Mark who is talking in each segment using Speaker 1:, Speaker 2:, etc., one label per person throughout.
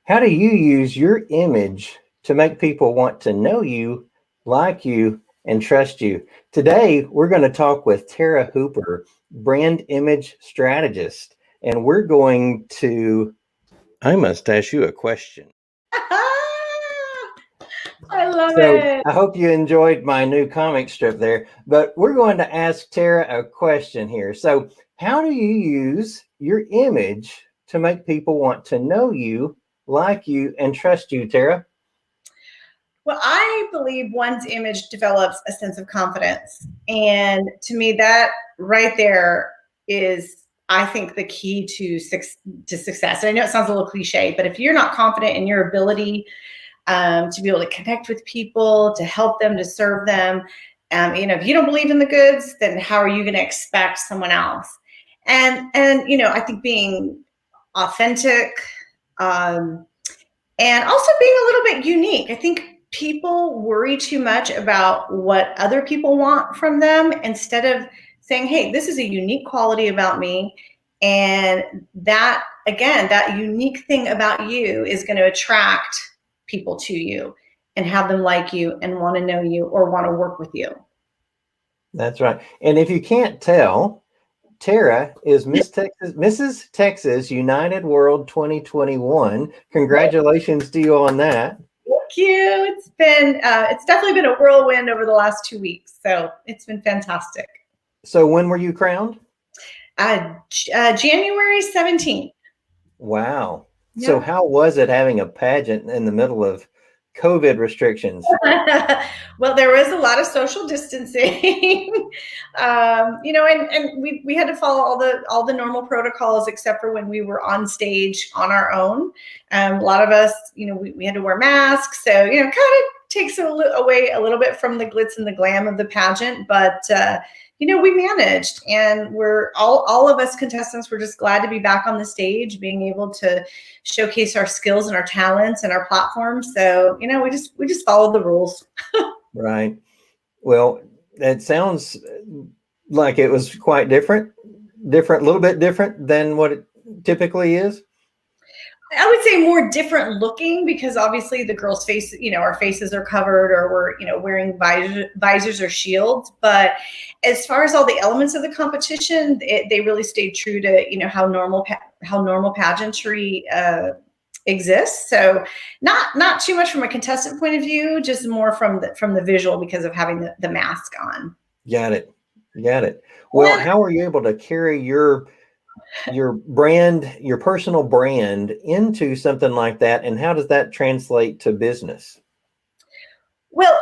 Speaker 1: How do you use your image to make people want to know you, like you, and trust you? Today, we're going to talk with Tara Hooper, brand image strategist, and we're going to. I must ask you a question.
Speaker 2: I love
Speaker 1: So
Speaker 2: it.
Speaker 1: I hope you enjoyed my new comic strip there, but we're going to ask Tara a question here. So, how do you use your image to make people want to know you, like you, and trust you, Tara?
Speaker 2: Well, I believe one's image develops a sense of confidence. And to me, that right there is, I think, the key to success. And I know it sounds a little cliche, but if you're not confident in your ability to be able to connect with people, to help them, to serve them, if you don't believe in the goods, then how are you going to expect someone else? And I think being authentic, um, and also being a little bit unique. I think people worry too much about what other people want from them instead of saying, hey, this is a unique quality about me. And that, again, that unique thing about you is going to attract people to you and have them like you and want to know you or want to work with you.
Speaker 1: That's right. And if you can't tell, Tara is Mrs. Texas United World 2021. Congratulations to you on that.
Speaker 2: Thank you. It's definitely been a whirlwind over the last 2 weeks. So it's been fantastic.
Speaker 1: So when were you crowned?
Speaker 2: January 17th.
Speaker 1: Wow. Yeah. So how was it having a pageant in the middle of COVID restrictions?
Speaker 2: Well, there was a lot of social distancing, and we had to follow all the normal protocols except for when we were on stage on our own. A lot of us, we had to wear masks, so kind of takes away a little bit from the glitz and the glam of the pageant, but we managed, and we're all of us contestants were just glad to be back on the stage, being able to showcase our skills and our talents and our platform. So, we just followed the rules.
Speaker 1: Right. Well, it sounds like it was quite different, a little bit different than what it typically is.
Speaker 2: I would say more different looking because obviously the girls' faces, our faces are covered or we're, wearing visors or shields. But as far as all the elements of the competition, they really stayed true to, how normal pageantry exists. So not too much from a contestant point of view, just more from the visual because of having the mask on.
Speaker 1: Got it. Well, how are you able to carry your brand, your personal brand into something like that? And how does that translate to business?
Speaker 2: Well,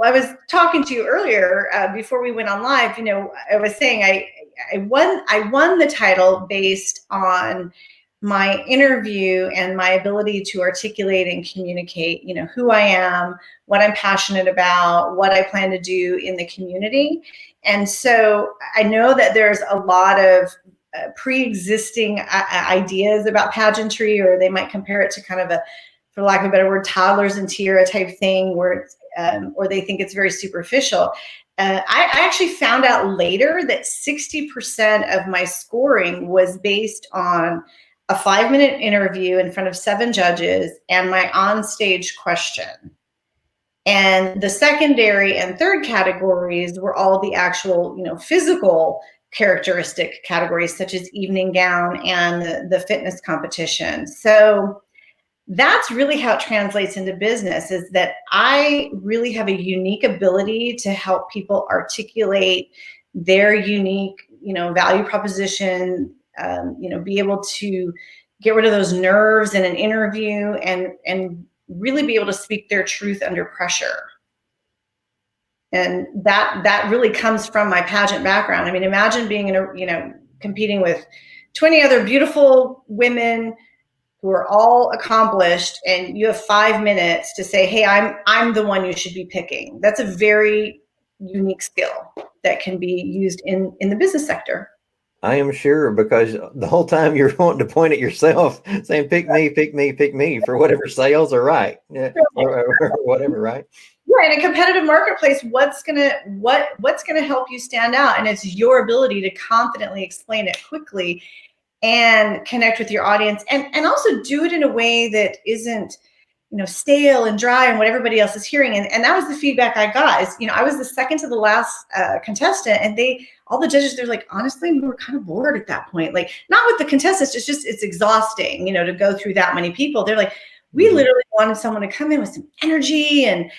Speaker 2: I was talking to you earlier before we went on live, I was saying I won the title based on my interview and my ability to articulate and communicate, who I am, what I'm passionate about, what I plan to do in the community. And so I know that there's a lot of pre-existing ideas about pageantry, or they might compare it to kind of for lack of a better word, toddlers and tiara type thing, where or they think it's very superficial. I actually found out later that 60% of my scoring was based on a 5-minute interview in front of 7 judges and my on-stage question. And the secondary and third categories were all the actual, physical characteristic categories, such as evening gown and the fitness competition. So that's really how it translates into business, is that I really have a unique ability to help people articulate their unique, value proposition, be able to get rid of those nerves in an interview and really be able to speak their truth under pressure. And that really comes from my pageant background. I mean, imagine being competing with 20 other beautiful women who are all accomplished, and you have 5 minutes to say, hey, I'm the one you should be picking. That's a very unique skill that can be used in the business sector.
Speaker 1: I am sure, because the whole time you're wanting to point at yourself saying, pick me for whatever sales are right. Yeah, or whatever, right?
Speaker 2: Yeah, in a competitive marketplace, what's gonna help you stand out? And it's your ability to confidently explain it quickly and connect with your audience, and also do it in a way that isn't, stale and dry and what everybody else is hearing. And that was the feedback I got is, I was the second to the last contestant, and all the judges, they're like, honestly, we were kind of bored at that point. Like, not with the contestants, it's exhausting, to go through that many people. They're like, we literally wanted someone to come in with some energy and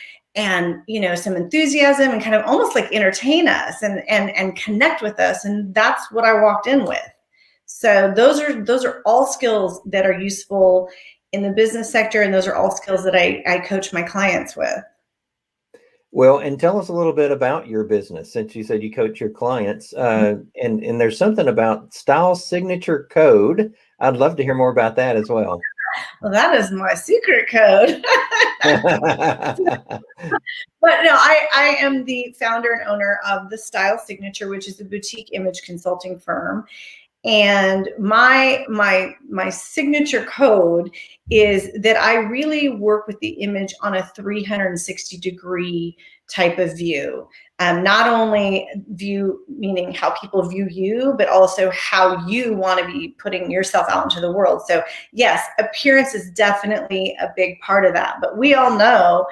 Speaker 2: some enthusiasm and kind of almost like entertain us and connect with us. And that's what I walked in with. So those are all skills that are useful in the business sector, and those are all skills that I coach my clients with.
Speaker 1: Well, and tell us a little bit about your business, since you said you coach your clients, and there's something about style signature code. I'd love to hear more about that as well.
Speaker 2: Well, that is my secret code. But no, I am the founder and owner of the Style Signature, which is a boutique image consulting firm. And my signature code is that I really work with the image on a 360-degree type of view. Not only view, meaning how people view you, but also how you want to be putting yourself out into the world. So yes, appearance is definitely a big part of that. But we all know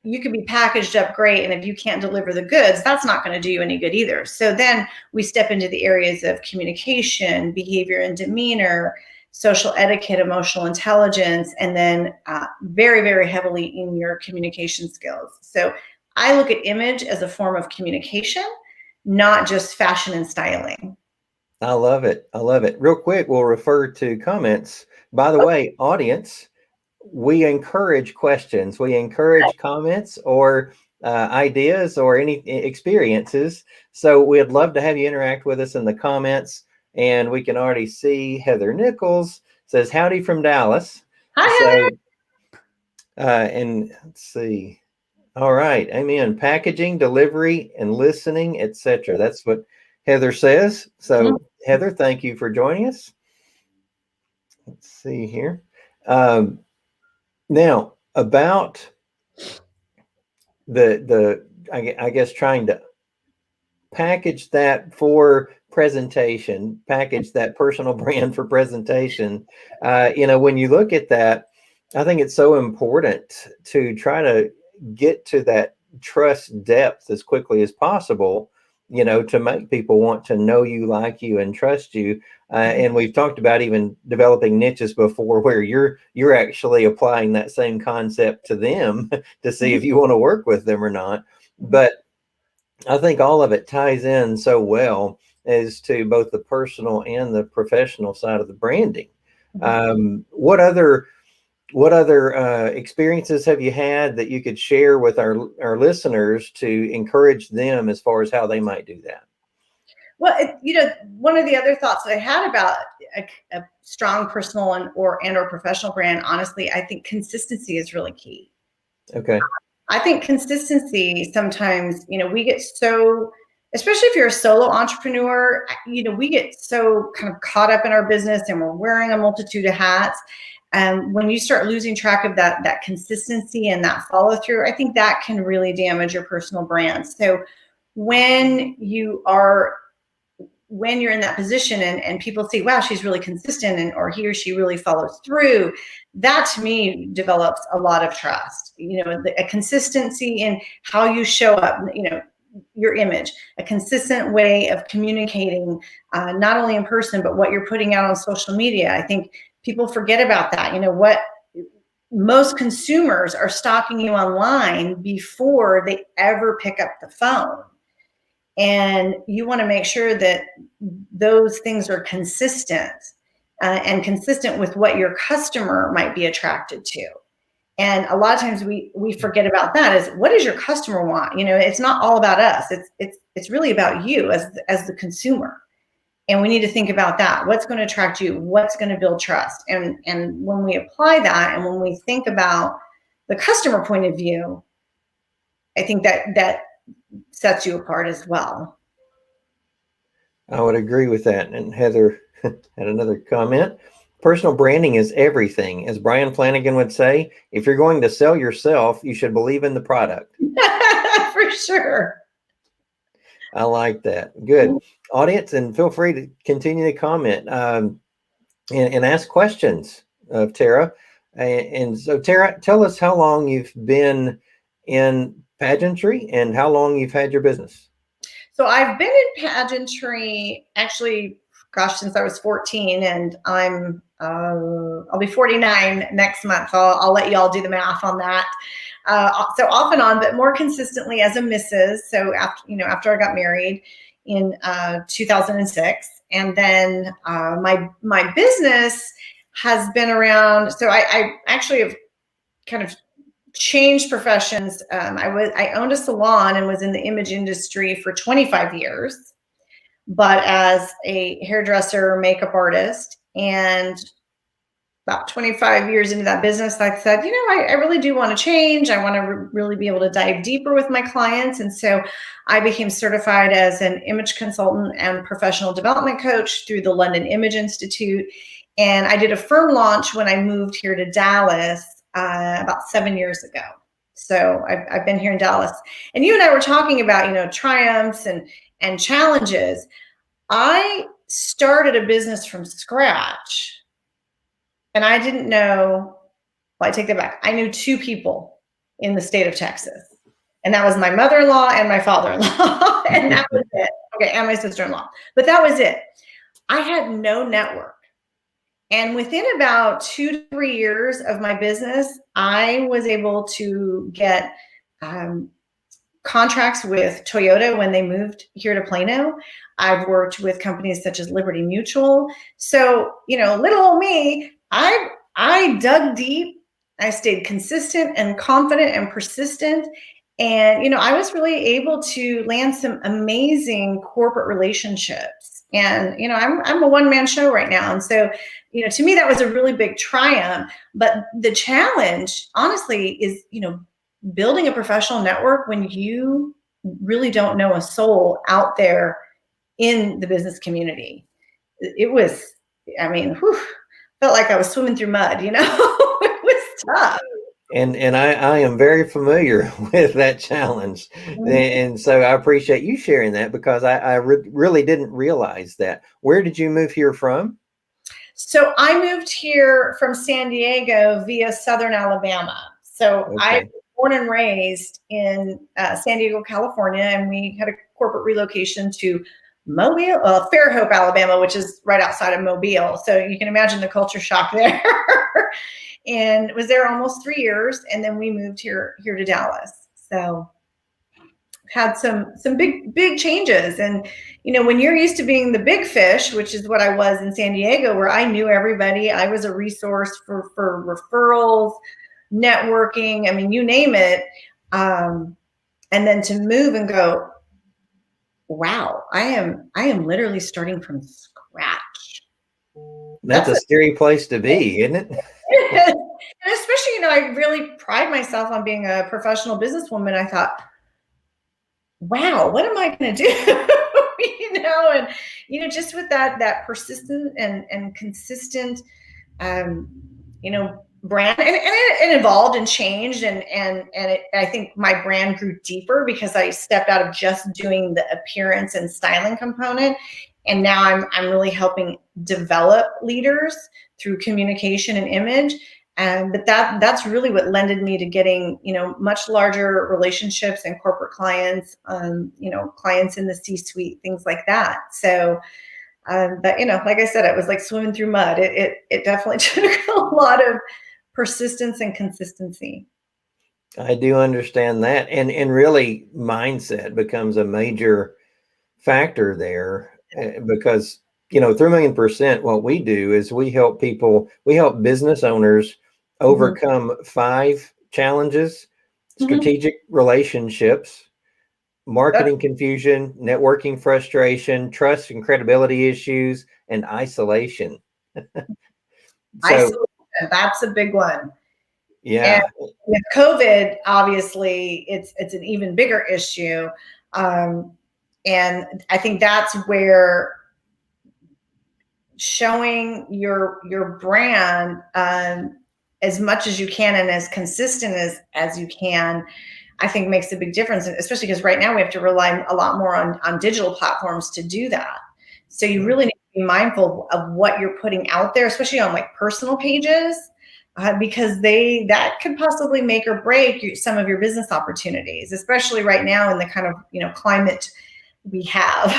Speaker 2: you can be packaged up great, and if you can't deliver the goods, that's not going to do you any good either. So then we step into the areas of communication, behavior and demeanor, social etiquette, emotional intelligence, and then very, very heavily in your communication skills. So I look at image as a form of communication, not just fashion and styling.
Speaker 1: I love it. I love it. Real quick, we'll refer to comments. By the way, audience, we encourage questions. We encourage comments or ideas or any experiences. So we'd love to have you interact with us in the comments. And we can already see Heather Nichols says, howdy from Dallas.
Speaker 2: Hi, Heather.
Speaker 1: And let's see. All right. Amen. Packaging, delivery, and listening, etc. That's what Heather says. So Heather, thank you for joining us. Let's see here. Now, about I guess trying to package that for presentation, package that personal brand for presentation. When you look at that, I think it's so important to try to get to that trust depth as quickly as possible, to make people want to know you, like you, and trust you. And we've talked about even developing niches before, where you're actually applying that same concept to them to see if you want to work with them or not. But I think all of it ties in so well as to both the personal and the professional side of the branding. What other experiences have you had that you could share with our listeners to encourage them as far as how they might do that?
Speaker 2: Well, one of the other thoughts that I had about a strong personal or professional brand, honestly, I think consistency is really key.
Speaker 1: Okay.
Speaker 2: I think consistency sometimes, we get so, especially if you're a solo entrepreneur, we get so kind of caught up in our business and we're wearing a multitude of hats. And when you start losing track of that consistency and that follow through, I think that can really damage your personal brand. So when you're in that position and people see, wow, she's really consistent, or he or she really follows through, that to me develops a lot of trust. A consistency in how you show up, your image, a consistent way of communicating, not only in person, but what you're putting out on social media. I think people forget about that. What most consumers are stalking you online before they ever pick up the phone. And you want to make sure that those things are consistent and consistent with what your customer might be attracted to. And a lot of times we forget about that. Is what does your customer want? It's not all about us. It's really about you as the consumer. And we need to think about that. What's going to attract you? What's going to build trust? And when we apply that, and when we think about the customer point of view, I think that sets you apart as well.
Speaker 1: I would agree with that. And Heather had another comment. Personal branding is everything. As Brian Flanagan would say, if you're going to sell yourself, you should believe in the product.
Speaker 2: For sure.
Speaker 1: I like that. Good. Audience, and feel free to continue to comment. and ask questions of Tara. And so, Tara, tell us how long you've been in pageantry and how long you've had your business.
Speaker 2: So I've been in pageantry actually, gosh, since I was 14, and I'll be 49 next month. I'll let you all do the math on that. So off and on, but more consistently as a Mrs. So after I got married in 2006, and then my business has been around. So I actually have kind of changed professions. I owned a salon and was in the image industry for 25 years, but as a hairdresser, makeup artist, and about 25 years into that business, I said, I really do want to change. I want to really be able to dive deeper with my clients. And so I became certified as an image consultant and professional development coach through the London Image Institute. And I did a firm launch when I moved here to Dallas about 7 years ago. So I've been here in Dallas. And you and I were talking about, triumphs and challenges. I started a business from scratch. And I didn't know, well, I take that back. I knew 2 people in the state of Texas. And that was my mother-in-law and my father-in-law. And that was it. Okay, and my sister-in-law. But that was it. I had no network. And within about 2 to 3 years of my business, I was able to get contracts with Toyota when they moved here to Plano. I've worked with companies such as Liberty Mutual. So, little old me, I dug deep. I stayed consistent and confident and persistent. And, I was really able to land some amazing corporate relationships. And, I'm a one-man show right now. And so, to me, that was a really big triumph. But the challenge, honestly, is, building a professional network when you really don't know a soul out there in the business community. It was, felt like I was swimming through mud, it was tough.
Speaker 1: And I am very familiar with that challenge.
Speaker 2: Mm-hmm.
Speaker 1: And so I appreciate you sharing that because I really didn't realize that. Where did you move here from?
Speaker 2: So I moved here from San Diego via Southern Alabama. So
Speaker 1: Okay.
Speaker 2: I was born and raised in San Diego, California, and we had a corporate relocation to Mobile, Fairhope, Alabama, which is right outside of Mobile. So you can imagine the culture shock there. And was there almost 3 years, and then we moved here to Dallas. So had some big changes. And when you're used to being the big fish, which is what I was in San Diego, where I knew everybody, I was a resource for referrals, networking, you name it. And then to move and go, wow, I am literally starting from scratch.
Speaker 1: That's a scary place to be, isn't it?
Speaker 2: And especially, I really pride myself on being a professional businesswoman. I thought, wow, what am I going to do? And, just with that persistent and consistent, brand, and it evolved and changed. I think my brand grew deeper because I stepped out of just doing the appearance and styling component. And now I'm really helping develop leaders through communication and image. But that's really what lended me to getting, much larger relationships and corporate clients, clients in the C-suite, things like that. So, but like I said, it was like swimming through mud. It definitely took a lot of persistence and consistency.
Speaker 1: I do understand that. And really mindset becomes a major factor there because, 3,000,000%, what we do is we help business owners overcome 5 challenges: strategic relationships, marketing confusion, networking frustration, trust and credibility issues, and isolation.
Speaker 2: Isolation, that's a big one.
Speaker 1: Yeah.
Speaker 2: And with COVID, obviously, it's an even bigger issue. And I think that's where showing your brand as much as you can and as consistent as you can, I think makes a big difference, especially because right now we have to rely a lot more on digital platforms to do that. So you really need to be be mindful of what you're putting out there, especially on like personal pages, because that could possibly make or break some of your business opportunities, especially right now in the kind of, climate we have.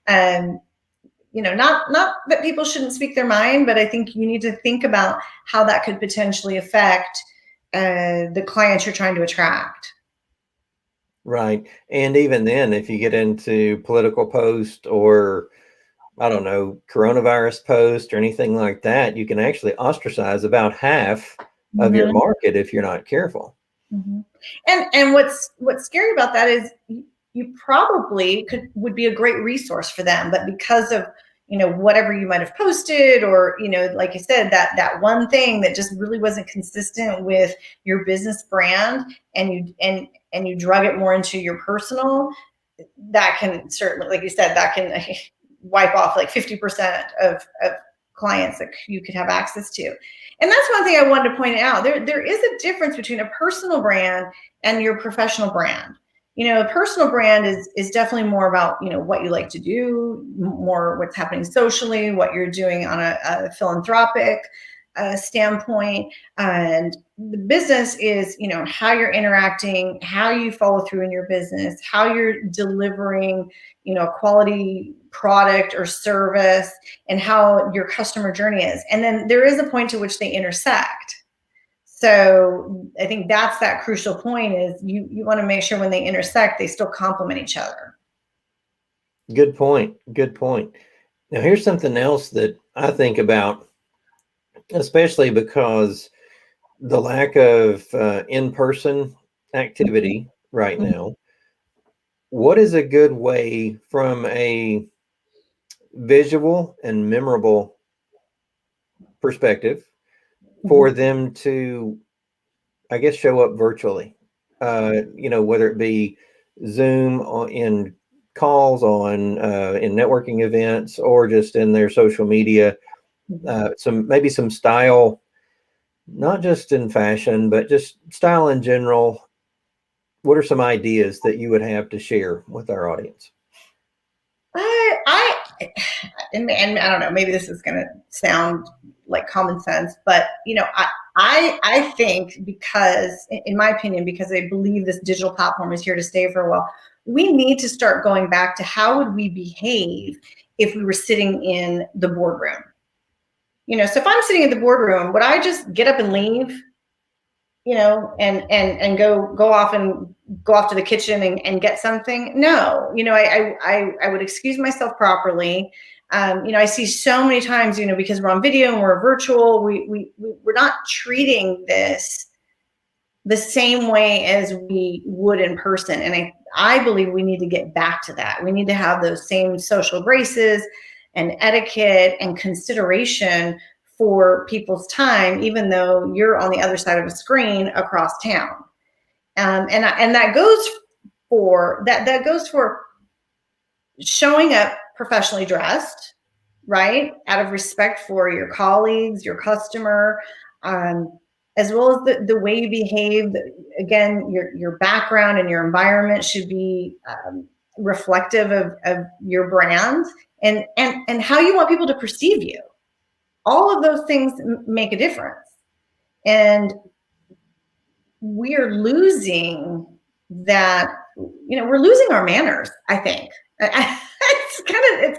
Speaker 2: And not that people shouldn't speak their mind, but I think you need to think about how that could potentially affect the clients you're trying to attract.
Speaker 1: Right. And even then, if you get into political post or, I don't know, coronavirus post or anything like that, you can actually ostracize about half of your market if you're not careful.
Speaker 2: Mm-hmm. And what's scary about that is you probably would be a great resource for them, but because of whatever you might have posted, or like you said, that one thing that just really wasn't consistent with your business brand, and you drug it more into your personal, that can certainly, like you said, that can wipe off like 50% of clients that you could have access to. And that's one thing I wanted to point out. There is a difference between a personal brand and your professional brand. A personal brand is definitely more about, what you like to do, more what's happening socially, what you're doing on a philanthropic standpoint. And the business is, how you're interacting, how you follow through in your business, how you're delivering, a quality product or service, and how your customer journey is. And then there is a point to which they intersect. So I think that's that crucial point, is you want to make sure when they intersect, they still complement each other.
Speaker 1: Good point. Good point. Now, here's something else that I think about, especially because the lack of in-person activity right now. What is a good way from a visual and memorable perspective for them to, I guess, show up virtually? Whether it be Zoom in calls, in networking events, or just in their social media, maybe some style, not just in fashion, but just style in general. What are some ideas that you would have to share with our audience?
Speaker 2: And I don't know, maybe this is going to sound like common sense, but I think, because in my opinion, because I believe this digital platform is here to stay for a while, we need to start going back to how would we behave if we were sitting in the boardroom. So if I'm sitting in the boardroom, would I just get up and leave? And go off to the kitchen and get something? No, I would excuse myself properly. I see so many times, because we're on video and we're virtual, we're not treating this the same way as we would in person. And I believe we need to get back to that. We need to have those same social graces and etiquette and consideration for people's time, even though you're on the other side of a screen across town. And that goes for that goes for showing up professionally dressed, right, out of respect for your colleagues, your customer, as well as the way you behave. Again, your background and your environment should be reflective of your brand and how you want people to perceive you. All of those things make a difference. And we're losing that, we're losing our manners, I think. It's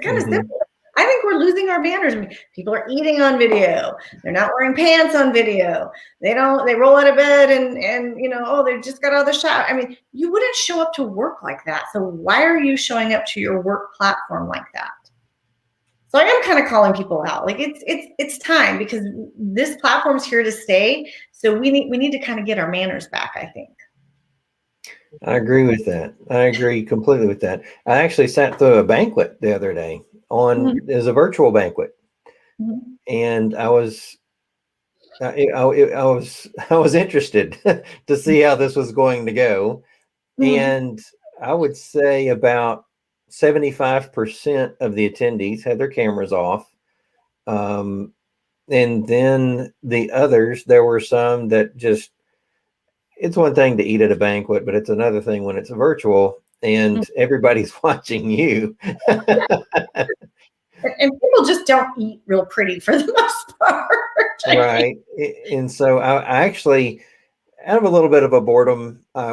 Speaker 2: kind of simple. I think we're losing our manners. I mean, people are eating on video. They're not wearing pants on video. They roll out of bed and they just got out of the shower. I mean, you wouldn't show up to work like that. So why are you showing up to your work platform like that? So I am kind of calling people out. Like it's time, because this platform is here to stay. So we need to kind of get our manners back, I think.
Speaker 1: I agree with that. I agree completely with that. I actually sat through a banquet the other day as a virtual banquet, and I was interested to see how this was going to go, and I would say about 75% of the attendees had their cameras off. And then the others, there were some that just, it's one thing to eat at a banquet, but it's another thing when it's virtual and everybody's watching you.
Speaker 2: And people just don't eat real pretty for the most part.
Speaker 1: Right. And so I actually, out of a little bit of a boredom, I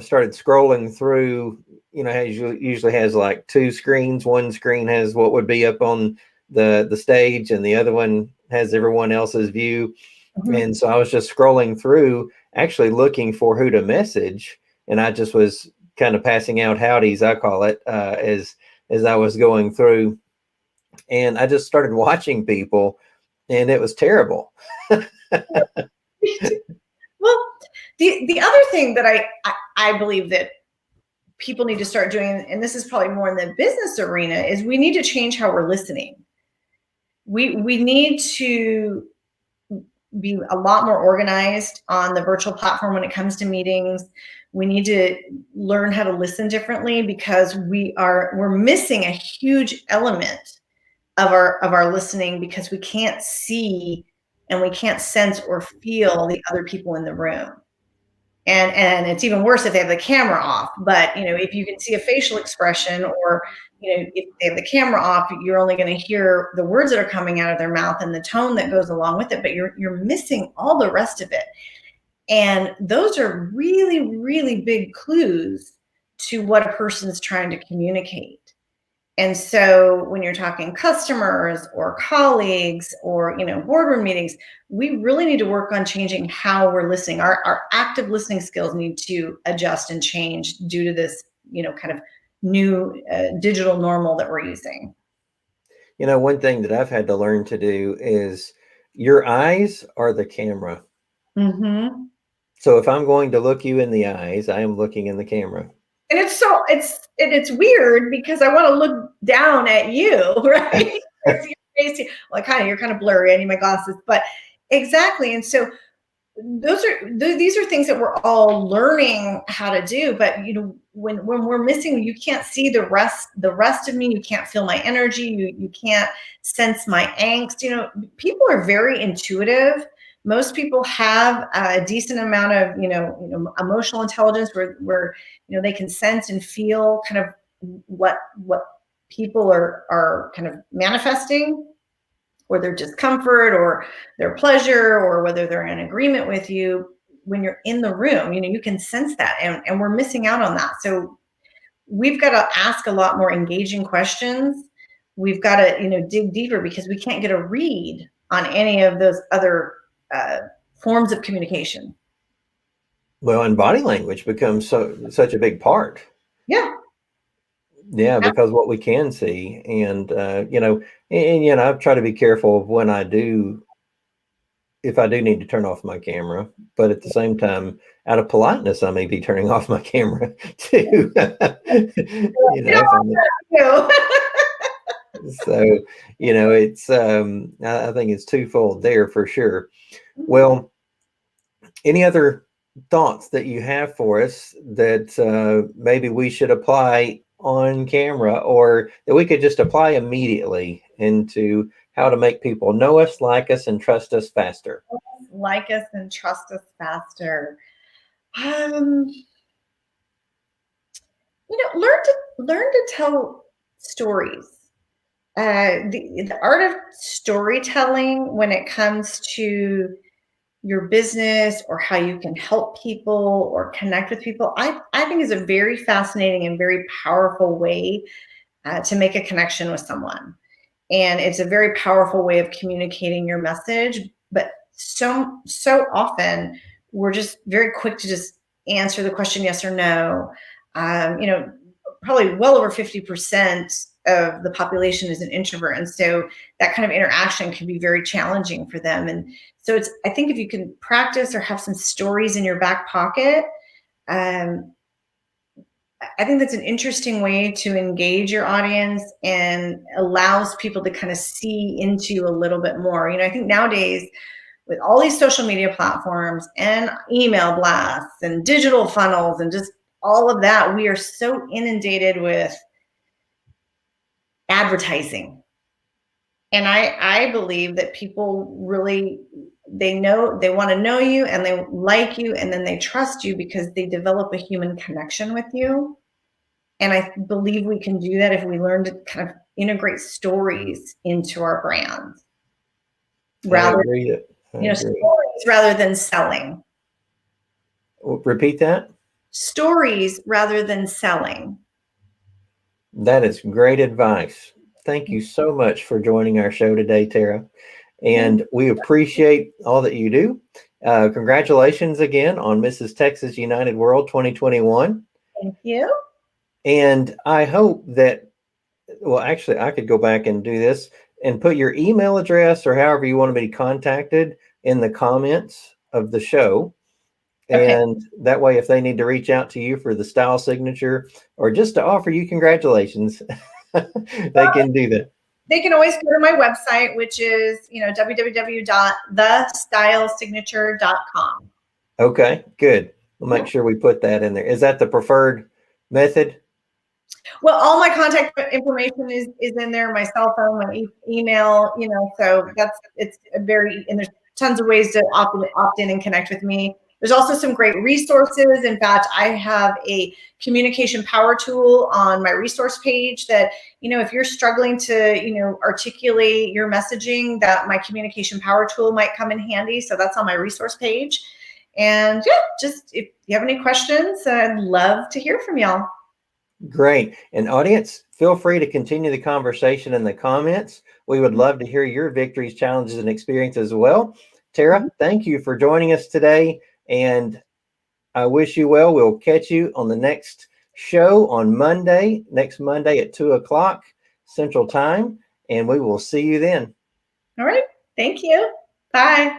Speaker 1: started scrolling through, as usually has like two screens. One screen has what would be up on the stage, and the other one has everyone else's view.
Speaker 2: Mm-hmm.
Speaker 1: And so I was just scrolling through, actually looking for who to message. And I just was kind of passing out howdies, I call it, as I was going through. And I just started watching people, and it was terrible.
Speaker 2: Well, the other thing that I believe that people need to start doing, and this is probably more in the business arena, is we need to change how we're listening. We need to be a lot more organized on the virtual platform when it comes to meetings. We need to learn how to listen differently, because we're missing a huge element of our listening, because we can't see and we can't sense or feel the other people in the room. And it's even worse if they have the camera off. But if you can see a facial expression, or if they have the camera off, you're only going to hear the words that are coming out of their mouth and the tone that goes along with it, but you're missing all the rest of it. And those are really, really big clues to what a person's trying to communicate. And so when you're talking customers or colleagues or boardroom meetings, we really need to work on changing how we're listening. Our active listening skills need to adjust and change due to this kind of new digital normal that we're using.
Speaker 1: One thing that I've had to learn to do is your eyes are the camera.
Speaker 2: Mm-hmm.
Speaker 1: So if I'm going to look you in the eyes, I am looking in the camera.
Speaker 2: And it's weird, because I want to look down at you, right? Well, you're kind of blurry. I need my glasses, but exactly. And so these are things that we're all learning how to do. But when we're missing, you can't see the rest of me. You can't feel my energy. You can't sense my angst. People are very intuitive. Most people have a decent amount of emotional intelligence, where they can sense and feel kind of what people are kind of manifesting, or their discomfort or their pleasure, or whether they're in agreement with you. When you're in the room, you can sense that, and we're missing out on that. So we've got to ask a lot more engaging questions. We've got to dig deeper, because we can't get a read on any of those other forms of communication.
Speaker 1: Well, and body language becomes such a big part.
Speaker 2: Yeah,
Speaker 1: because what we can see, and I've tried to be careful of when if I do need to turn off my camera, but at the same time, out of politeness, I may be turning off my camera too. So, it's I think it's twofold there for sure. Well, any other thoughts that you have for us that maybe we should apply on camera, or that we could just apply immediately into how to make people know us, like us, and trust us faster?
Speaker 2: Like us and trust us faster. Learn to tell stories. The art of storytelling when it comes to your business, or how you can help people or connect with people, I think is a very fascinating and very powerful way to make a connection with someone. And it's a very powerful way of communicating your message. But so often we're just very quick to just answer the question yes or no. Probably well over 50% of the population is an introvert, and so that kind of interaction can be very challenging for them. And so I think if you can practice or have some stories in your back pocket, I think that's an interesting way to engage your audience, and allows people to kind of see into you a little bit more. I think nowadays, with all these social media platforms and email blasts and digital funnels and just all of that, we are so inundated with advertising. And I believe that people really, they want to know you, and they like you, and then they trust you because they develop a human connection with you. And I believe we can do that if we learn to kind of integrate stories into our brand. Rather, stories rather than selling.
Speaker 1: Repeat that.
Speaker 2: Stories rather than selling.
Speaker 1: That is great advice. Thank you so much for joining our show today, Tara. And we appreciate all that you do. Congratulations again on Mrs. Texas United World 2021.
Speaker 2: Thank you.
Speaker 1: And I hope that, well, actually, I could go back and do this and put your email address or however you want to be contacted in the comments of the show.
Speaker 2: Okay.
Speaker 1: And that way, if they need to reach out to you for the style signature or just to offer you congratulations, they can do that.
Speaker 2: They can always go to my website, which is, www.thestylesignature.com.
Speaker 1: Okay, good. We'll make sure we put that in there. Is that the preferred method?
Speaker 2: Well, all my contact information is in there, my cell phone, my email, so it's very, and there's tons of ways to opt in and connect with me. There's also some great resources. In fact, I have a communication power tool on my resource page that, if you're struggling to, articulate your messaging, that my communication power tool might come in handy. So that's on my resource page. And yeah, just if you have any questions, I'd love to hear from y'all.
Speaker 1: Great. And audience, feel free to continue the conversation in the comments. We would love to hear your victories, challenges, and experiences as well. Tara, thank you for joining us today. And I wish you well. We'll catch you on the next show on Monday, next Monday at 2:00 Central Time. And we will see you then.
Speaker 2: All right. Thank you. Bye.